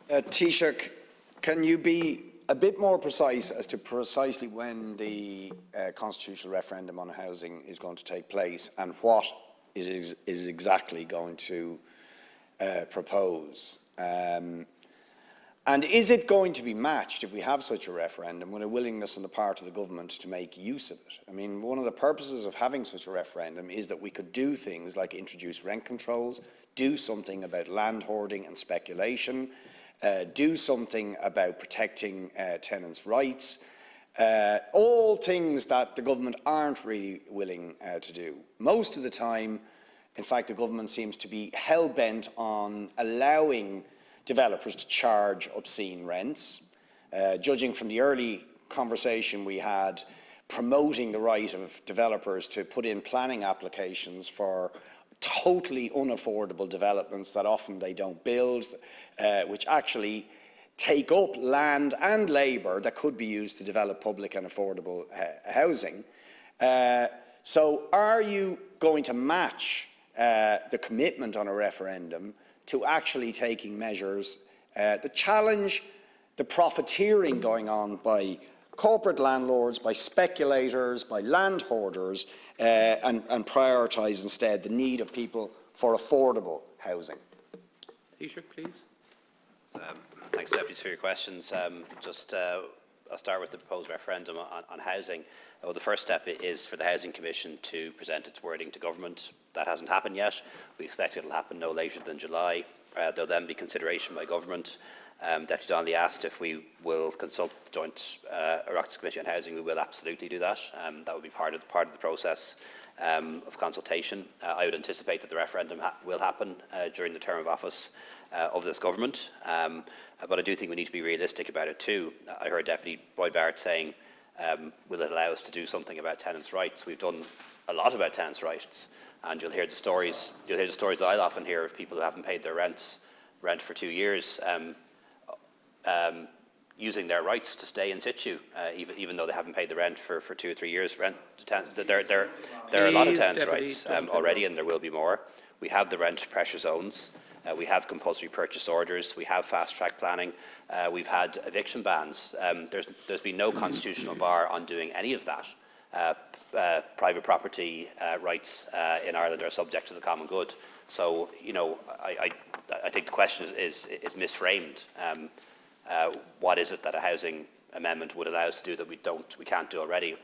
Taoiseach, can you be a bit more precise as to precisely when the constitutional referendum on housing is going to take place and what is exactly going to propose? And is it going to be matched, if we have such a referendum, with a willingness on the part of the government to make use of it? I mean, one of the purposes of having such a referendum is that we could do things like introduce rent controls, do something about land hoarding and speculation, do something about protecting tenants' rights, all things that the government aren't really willing to do. Most of the time, in fact, the government seems to be hell-bent on allowing developers to charge obscene rents. Judging from the early conversation we had, promoting the right of developers to put in planning applications for totally unaffordable developments that often they don't build, which actually take up land and labour that could be used to develop public and affordable housing. So are you going to match the commitment on a referendum to actually taking measures that challenge the profiteering going on by corporate landlords, by speculators, by land hoarders, and prioritise instead the need of people for affordable housing? Taoiseach, please. Thanks, Deputies, for your questions. I'll start with the proposed referendum on housing. Well, the first step is for the Housing Commission to present its wording to Government. That hasn't happened yet. We expect it will happen no later than July. There will then be consideration by Government. Deputy Donnelly asked if we will consult the Joint Oireachtas Committee on Housing. We will absolutely do that. That will be part of the process of consultation. I would anticipate that the referendum will happen during the term of office of this Government. But I do think we need to be realistic about it too. I heard Deputy Boyd Barrett saying, will it allow us to do something about tenants' rights? We've done a lot about tenants' rights, and you'll hear the stories. I'll often hear of people who haven't paid their rent for 2 years, using their rights to stay in situ, even though they haven't paid the rent for 2 or 3 years. There are a lot of tenants' rights already, and there will be more. We have the rent pressure zones. We have compulsory purchase orders. We have fast-track planning. We've had eviction bans. There's been no constitutional bar on doing any of that. Private property rights in Ireland are subject to the common good. So, you know, I think the question is misframed. What is it that a housing amendment would allow us to do that we can't do already?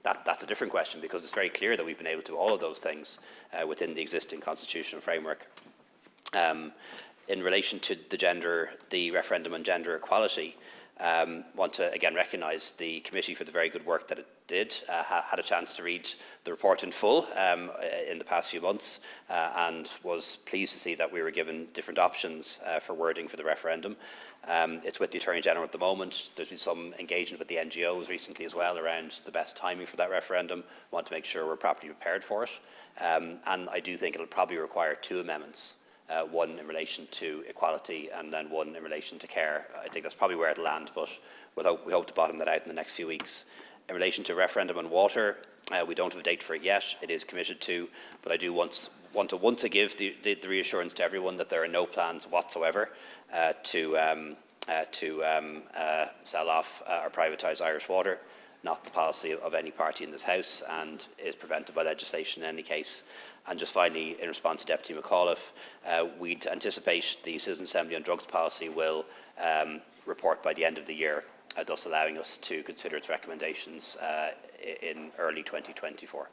That's a different question, because it's very clear that we've been able to do all of those things within the existing constitutional framework. In relation to the referendum on gender equality, want to again recognise the committee for the very good work that it did. Had a chance to read the report in full in the past few months, and was pleased to see that we were given different options for wording for the referendum. It's with the Attorney General at the moment. There's been some engagement with the NGOs recently as well around the best timing for that referendum. Want to make sure we're properly prepared for it, and I do think it'll probably require 2 amendments. One in relation to equality and then one in relation to care. I think that's probably where it'll land, but we hope to bottom that out in the next few weeks. In relation to referendum on water, we don't have a date for it yet. It is committed to, but I do want to give the reassurance to everyone that there are no plans whatsoever to sell off or privatise Irish Water. Not the policy of any party in this House, and is prevented by legislation in any case. And just finally, in response to Deputy McAuliffe, we'd anticipate the Citizen Assembly on Drugs Policy will report by the end of the year, thus allowing us to consider its recommendations in early 2024.